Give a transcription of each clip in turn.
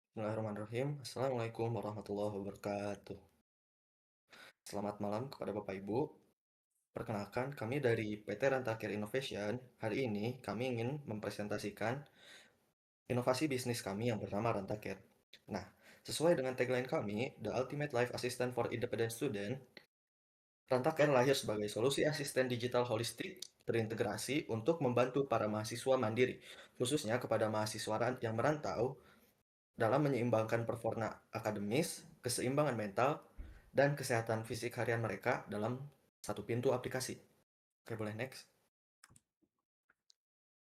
Bismillahirrahmanirrahim. Assalamualaikum warahmatullahi wabarakatuh. Selamat malam kepada Bapak Ibu. Perkenalkan, kami dari PT Rantakir Innovation. Hari ini kami ingin mempresentasikan inovasi bisnis kami yang bernama Rantakir. Nah, sesuai dengan tagline kami, The Ultimate Life Assistant for Independent Student, Rantakir lahir sebagai solusi asisten digital holistik terintegrasi untuk membantu para mahasiswa mandiri, khususnya kepada mahasiswa yang merantau dalam menyeimbangkan performa akademis, keseimbangan mental, dan kesehatan fisik harian mereka dalam satu pintu aplikasi. Oke, boleh next.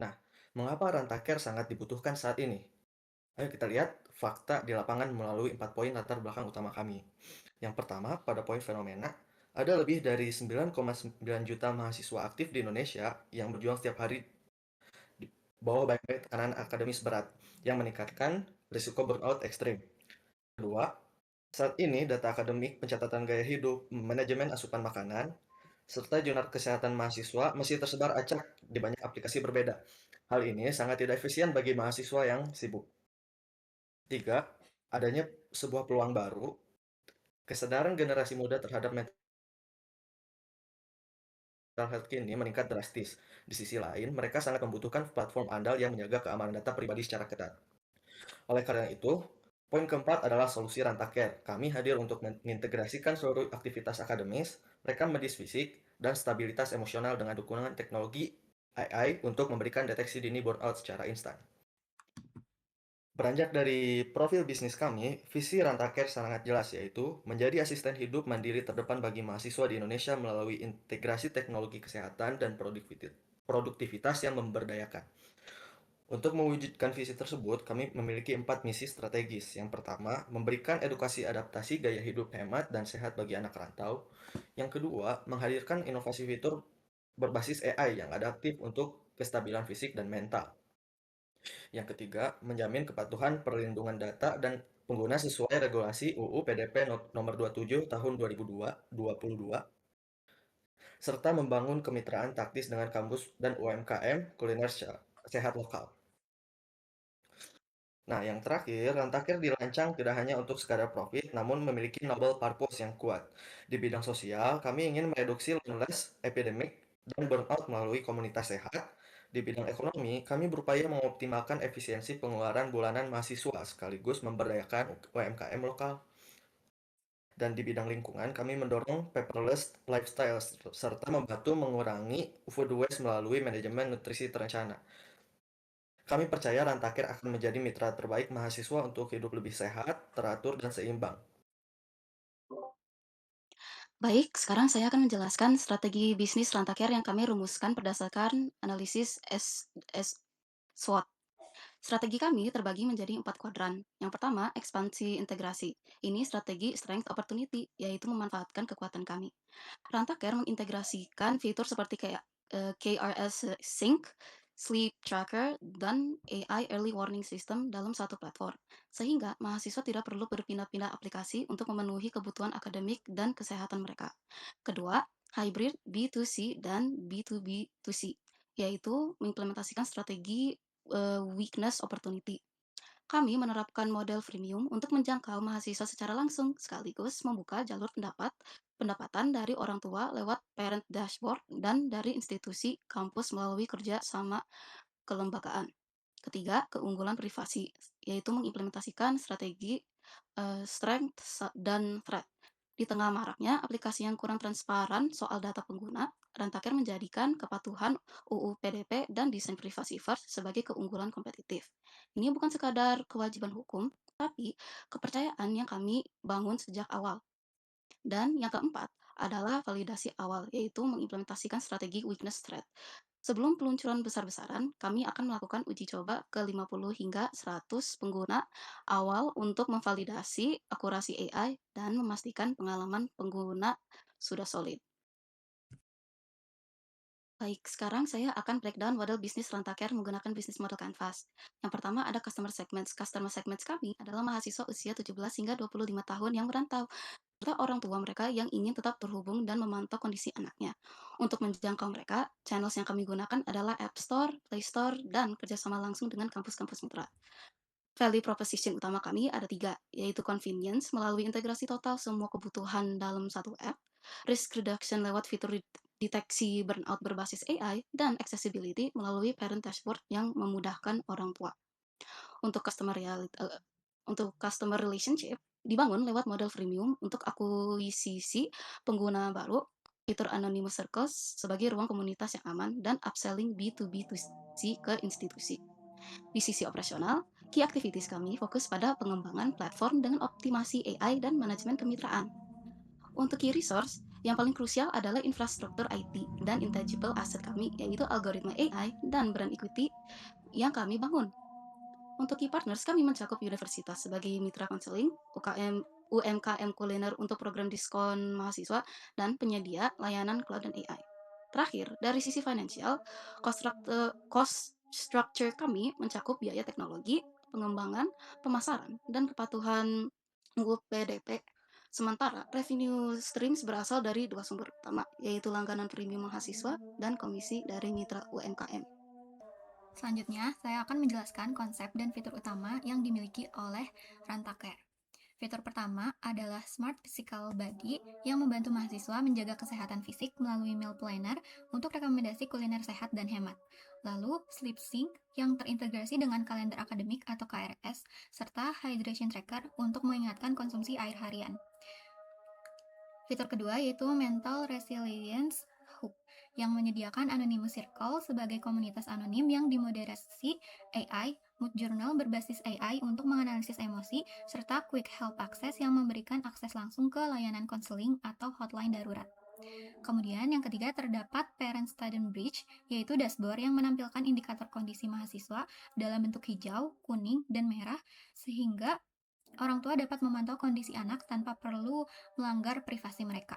Nah, mengapa Rantaker sangat dibutuhkan saat ini? Ayo kita lihat fakta di lapangan melalui 4 poin latar belakang utama kami. Yang pertama, pada poin fenomena, ada lebih dari 9,9 juta mahasiswa aktif di Indonesia yang berjuang setiap hari di bawah banyak tekanan akademis berat yang meningkatkan risiko burnout ekstrim. Kedua, saat ini data akademik, pencatatan gaya hidup, manajemen asupan makanan, serta jurnal kesehatan mahasiswa masih tersebar acak di banyak aplikasi berbeda. Hal ini sangat tidak efisien bagi mahasiswa yang sibuk. Tiga, adanya sebuah peluang baru, kesadaran generasi muda terhadap mental health kini meningkat drastis. Di sisi lain, mereka sangat membutuhkan platform andal yang menjaga keamanan data pribadi secara ketat. Oleh karena itu, poin keempat adalah solusi Rantaker. Kami hadir untuk mengintegrasikan seluruh aktivitas akademis, rekam medis fisik, dan stabilitas emosional dengan dukungan teknologi AI untuk memberikan deteksi dini burnout secara instan. Beranjak dari profil bisnis kami, visi Rantaker sangat jelas yaitu menjadi asisten hidup mandiri terdepan bagi mahasiswa di Indonesia melalui integrasi teknologi kesehatan dan produktivitas yang memberdayakan. Untuk mewujudkan visi tersebut, kami memiliki 4 misi strategis. Yang pertama, memberikan edukasi adaptasi gaya hidup hemat dan sehat bagi anak rantau. Yang kedua, menghadirkan inovasi fitur berbasis AI yang adaptif untuk kestabilan fisik dan mental. Yang ketiga, menjamin kepatuhan perlindungan data dan pengguna sesuai regulasi UU PDP nomor 27 tahun 2022, serta membangun kemitraan taktis dengan kampus dan UMKM kuliner sehat lokal. Nah, yang terakhir, Rantakir dirancang tidak hanya untuk sekadar profit, namun memiliki noble purpose yang kuat. Di bidang sosial, kami ingin mereduksi loneliness, epidemic, dan burnout melalui komunitas sehat. Di bidang ekonomi, kami berupaya mengoptimalkan efisiensi pengeluaran bulanan mahasiswa, sekaligus memberdayakan UMKM lokal. Dan di bidang lingkungan, kami mendorong paperless lifestyle, serta membantu mengurangi food waste melalui manajemen nutrisi terencana. Kami percaya Rantakir akan menjadi mitra terbaik mahasiswa untuk hidup lebih sehat, teratur, dan seimbang. Baik, sekarang saya akan menjelaskan strategi bisnis Rantaker yang kami rumuskan berdasarkan analisis SWOT. Strategi kami terbagi menjadi 4 kuadran. Yang pertama, ekspansi integrasi. Ini strategi strength opportunity, yaitu memanfaatkan kekuatan kami. Rantaker mengintegrasikan fitur seperti kayak KRS Sync, Sleep Tracker, dan AI Early Warning System dalam satu platform, sehingga mahasiswa tidak perlu berpindah-pindah aplikasi untuk memenuhi kebutuhan akademik dan kesehatan mereka. Kedua, hybrid B2C dan B2B2C, yaitu mengimplementasikan strategi weakness opportunity. Kami menerapkan model freemium untuk menjangkau mahasiswa secara langsung, sekaligus membuka jalur pendapatan dari orang tua lewat parent dashboard dan dari institusi kampus melalui kerja sama kelembagaan. Ketiga, keunggulan privasi, yaitu mengimplementasikan strategi strength dan threat. Di tengah maraknya aplikasi yang kurang transparan soal data pengguna, Rantaker menjadikan kepatuhan UU PDP dan desain privasi first sebagai keunggulan kompetitif. Ini bukan sekadar kewajiban hukum, tapi kepercayaan yang kami bangun sejak awal. Dan yang keempat adalah validasi awal, yaitu mengimplementasikan strategi weakness threat. Sebelum peluncuran besar-besaran, kami akan melakukan uji coba ke 50 hingga 100 pengguna awal untuk memvalidasi akurasi AI dan memastikan pengalaman pengguna sudah solid. Baik, sekarang saya akan breakdown model bisnis Rantaker menggunakan bisnis model Canvas. Yang pertama ada customer segments. Customer segments kami adalah mahasiswa usia 17 hingga 25 tahun yang merantau, serta orang tua mereka yang ingin tetap terhubung dan memantau kondisi anaknya. Untuk menjangkau mereka, channels yang kami gunakan adalah App Store, Play Store, dan kerjasama langsung dengan kampus-kampus mitra. Value proposition utama kami ada 3, yaitu convenience melalui integrasi total semua kebutuhan dalam satu app, risk reduction lewat fitur deteksi burnout berbasis AI, dan accessibility melalui parent dashboard yang memudahkan orang tua. Untuk untuk customer relationship dibangun lewat model freemium untuk akuisisi pengguna baru, fitur anonymous circles sebagai ruang komunitas yang aman, dan upselling B2B2C ke institusi. Di sisi operasional, key activities kami fokus pada pengembangan platform dengan optimasi AI dan manajemen kemitraan. Untuk key resource, yang paling krusial adalah infrastruktur IT dan intangible asset kami, yaitu algoritma AI dan brand equity yang kami bangun. Untuk key partners, kami mencakup universitas sebagai mitra konseling, UMKM kuliner untuk program diskon mahasiswa, dan penyedia layanan cloud dan AI. Terakhir, dari sisi finansial, cost structure kami mencakup biaya teknologi, pengembangan, pemasaran, dan kepatuhan UPDP. Sementara revenue streams berasal dari 2 sumber utama, yaitu langganan premium mahasiswa dan komisi dari mitra UMKM. Selanjutnya, saya akan menjelaskan konsep dan fitur utama yang dimiliki oleh Rantaker. Fitur pertama adalah Smart Physical Buddy yang membantu mahasiswa menjaga kesehatan fisik melalui meal planner untuk rekomendasi kuliner sehat dan hemat. Lalu, Sleep Sync yang terintegrasi dengan kalender akademik atau KRS, serta Hydration Tracker untuk mengingatkan konsumsi air harian. Fitur kedua yaitu Mental Resilience Hub yang menyediakan Anonymous Circle sebagai komunitas anonim yang dimoderasi AI, mood journal berbasis AI untuk menganalisis emosi, serta Quick Help Access yang memberikan akses langsung ke layanan konseling atau hotline darurat. Kemudian yang ketiga terdapat Parent Student Bridge, yaitu dashboard yang menampilkan indikator kondisi mahasiswa dalam bentuk hijau, kuning, dan merah, sehingga orang tua dapat memantau kondisi anak tanpa perlu melanggar privasi mereka.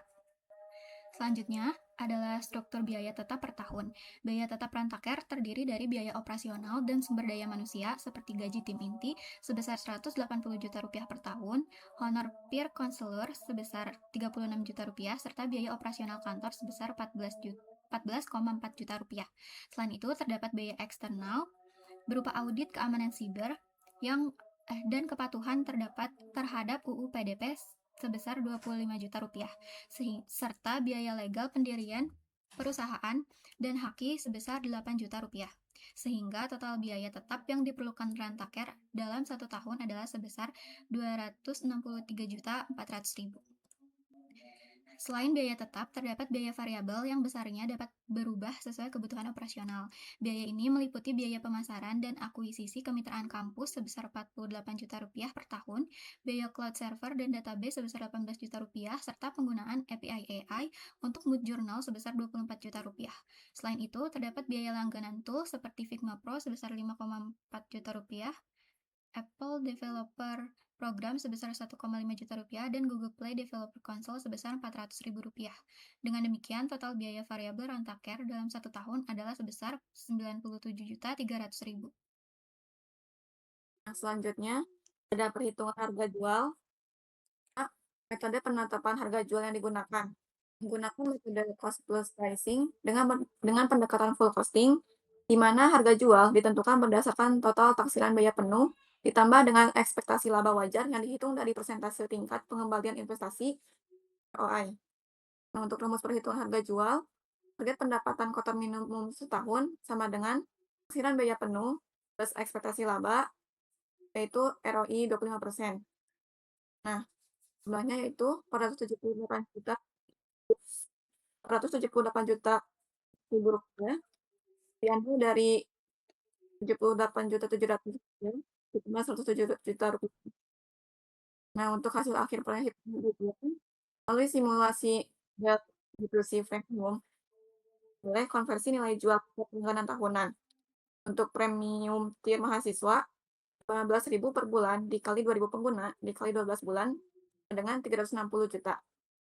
Selanjutnya adalah struktur biaya tetap per tahun. Biaya tetap Rantaker terdiri dari biaya operasional dan sumber daya manusia seperti gaji tim inti sebesar 180 juta rupiah per tahun, honor peer counselor sebesar 36 juta rupiah, serta biaya operasional kantor sebesar 14,4 juta rupiah. Selain itu, terdapat biaya eksternal berupa audit keamanan siber yang dan kepatuhan terhadap UU PDP sebesar 25 juta rupiah, serta biaya legal pendirian perusahaan dan haki sebesar 8 juta rupiah. Sehingga total biaya tetap yang diperlukan Rantaker dalam 1 tahun adalah sebesar 263.400.000. Selain biaya tetap, terdapat biaya variabel yang besarnya dapat berubah sesuai kebutuhan operasional. Biaya ini meliputi biaya pemasaran dan akuisisi kemitraan kampus sebesar 48 juta rupiah per tahun, biaya cloud server dan database sebesar 18 juta rupiah, serta penggunaan API AI untuk Mood Journal sebesar 24 juta rupiah. Selain itu, terdapat biaya langganan tool seperti Figma Pro sebesar 5,4 juta rupiah, Apple Developer Program sebesar 1,5 juta rupiah, dan Google Play Developer Console sebesar 400.000 rupiah. Dengan demikian, total biaya variabel Rantaker dalam 1 tahun adalah sebesar 97.300.000. Selanjutnya, ada perhitungan harga jual. Metode penetapan harga jual yang digunakan. Menggunakan metode cost plus pricing dengan pendekatan full costing, di mana harga jual ditentukan berdasarkan total taksiran biaya penuh, ditambah dengan ekspektasi laba wajar yang dihitung dari persentase tingkat pengembalian investasi ROI. Nah, untuk rumus perhitungan harga jual, target pendapatan kotor minimum setahun sama dengan taksiran biaya penuh plus ekspektasi laba, yaitu ROI 25%. Nah, jumlahnya yaitu 478 juta 478 juta ribu rupiah, diambil dari 78.700.000 rupiah, ditambah 107 juta rupiah. Nah, untuk hasil akhir perhitungan rupiah, melalui simulasi distribusi premium, boleh konversi nilai jual langganan tahunan. Untuk premium tier mahasiswa, 15.000 per bulan dikali 2.000 pengguna dikali 12 bulan dengan 360 juta.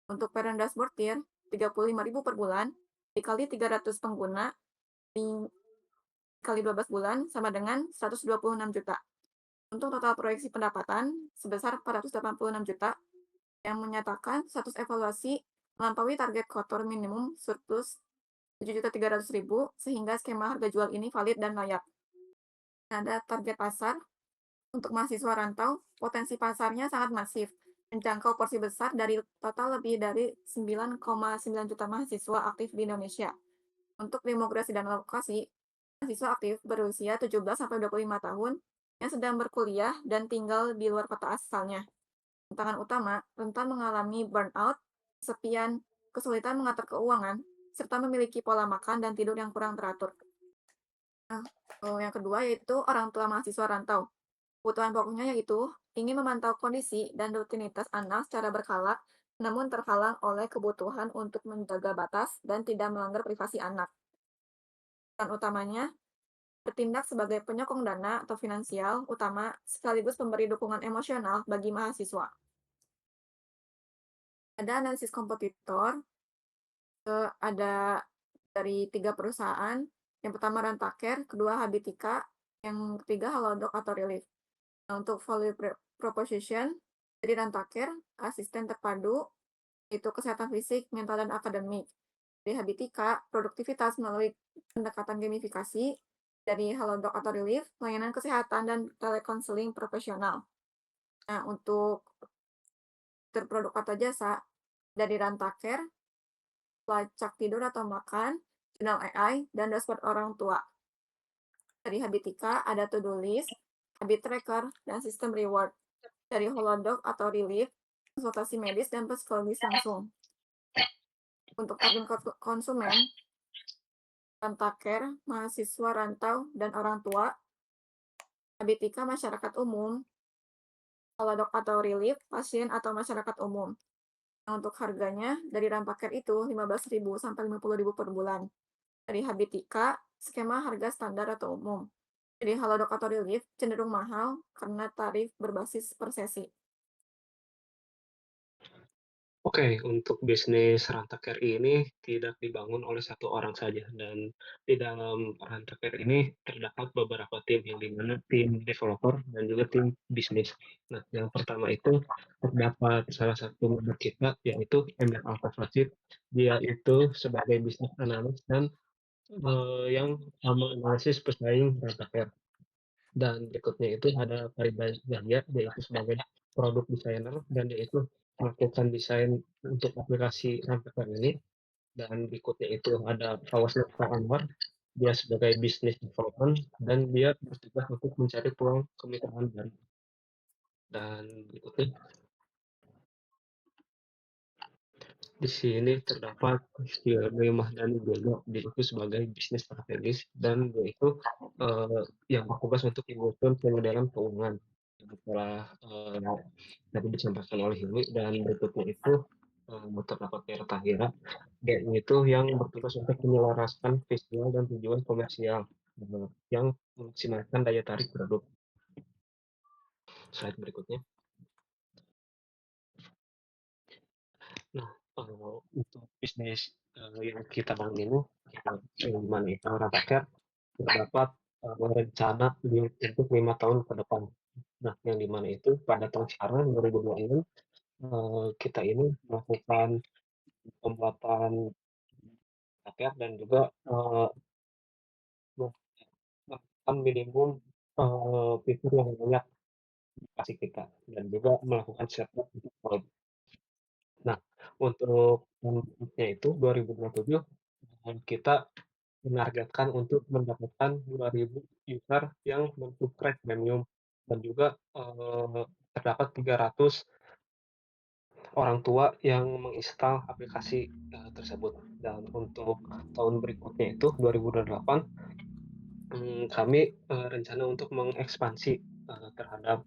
Untuk parent dashboard tier, 35.000 per bulan dikali 300 pengguna dikali 12 bulan sama dengan 126 juta. Untuk total proyeksi pendapatan sebesar 486 juta yang menyatakan status evaluasi melampaui target kotor minimum surplus 7.300.000 sehingga skema harga jual ini valid dan layak. Ada target pasar. Untuk mahasiswa rantau, potensi pasarnya sangat masif, menjangkau porsi besar dari total lebih dari 9,9 juta mahasiswa aktif di Indonesia. Untuk demografi dan lokasi, mahasiswa aktif berusia 17-25 tahun yang sedang berkuliah dan tinggal di luar kota asalnya. Tantangan utama, rentan mengalami burnout, kesepian, kesulitan mengatur keuangan, serta memiliki pola makan dan tidur yang kurang teratur. Nah, yang kedua yaitu orang tua mahasiswa rantau. Kebutuhan pokoknya yaitu ingin memantau kondisi dan rutinitas anak secara berkala, namun terhalang oleh kebutuhan untuk menjaga batas dan tidak melanggar privasi anak. Dan utamanya, bertindak sebagai penyokong dana atau finansial utama sekaligus pemberi dukungan emosional bagi mahasiswa. Ada analisis kompetitor, ada dari 3 perusahaan. Yang pertama Rantaker, kedua Habitika, yang ketiga Halodoc atau Relief. Nah, untuk value proposition dari Rantaker, asisten terpadu, itu kesehatan fisik, mental, dan akademik. Dari Habitika, produktivitas melalui pendekatan gamifikasi. Dari Halodoc atau Relief, layanan kesehatan dan telekonseling profesional. Nah, untuk terproduk atau jasa, dari Rantaker, pelacak tidur atau makan, jurnal AI, dan dashboard orang tua. Dari Habitika ada to-do list, habit tracker, dan sistem reward. Dari Holodoc atau Relief, konsultasi medis dan psikologis langsung. Untuk target konsumen, Rantaker, mahasiswa rantau, dan orang tua, Habitika masyarakat umum, Holodoc atau Relief, pasien atau masyarakat umum. Nah, untuk harganya, dari Rantaker itu 15.000 sampai 50.000 per bulan. Dari Habitika, skema harga standar atau umum. Jadi Halodoc atau Relief cenderung mahal karena tarif berbasis per sesi. Oke, untuk bisnis Rantaker ini tidak dibangun oleh satu orang saja dan di dalam Rantaker ini terdapat beberapa tim yang di mana tim developer dan juga tim bisnis. Nah, yang pertama itu terdapat salah satu member kita yaitu Emir Alfafasid. Dia itu sebagai bisnis analis dan yang menganalisis pesaing Rantaker. Dan berikutnya itu ada Farida Zahia, dia itu sebagai produk designer dan dia itu melakukan desain untuk aplikasi Rantakan ini. Dan berikutnya itu ada Fawaz Nurul Anwar, dia sebagai business development dan dia bertugas untuk mencari peluang kemitraan baru. Dan berikutnya di sini terdapat Rio dan Jojo, dia itu sebagai bisnis strategis dan dia itu yang bertugas untuk menyusun pemodelan keuangan setelah tadi disampaikan oleh Hilmi dan berikutnya itu terdapat Vera Tahira, dia itu yang bertugas untuk menyelaraskan visual dan tujuan komersial yang memaksimalkan daya tarik produk. Slide berikutnya. Nah, untuk bisnis yang kita bangun ini, yang dimana itu Rantaker terdapat rencana untuk 5 tahun ke depan. Nah, yang dimana itu pada tahun sekarang 2026 kita ini melakukan pembuatan rakyat dan juga melakukan minimum fitur yang banyak aplikasi kita dan juga melakukan setup untuk cloud. Nah, untuk tahun berikutnya itu 2027 kita menargetkan untuk mendapatkan 2.000 user yang men-subscribe premium dan juga terdapat 300 orang tua yang menginstal aplikasi tersebut. Dan untuk tahun berikutnya itu 2028 kami rencana untuk mengekspansi terhadap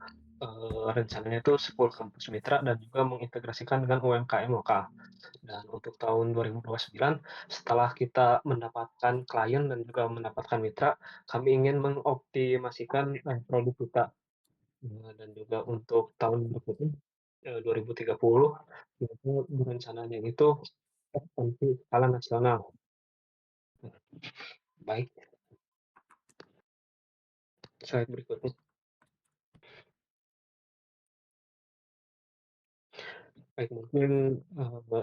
rencananya itu 10 kampus mitra dan juga mengintegrasikan dengan UMKM lokal. Dan untuk tahun 2029 setelah kita mendapatkan klien dan juga mendapatkan mitra, kami ingin mengoptimasikan produk kita. Dan juga untuk tahun berikutnya 2030 itu rencananya itu ekspansi skala nasional. Baik, slide berikutnya. Baik, mungkin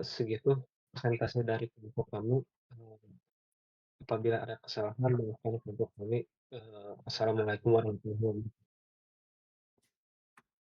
segitu presentasi dari kelompok kami. Apabila ada kesalahan, mohon untuk kami. Assalamualaikum warahmatullahi wabarakatuh.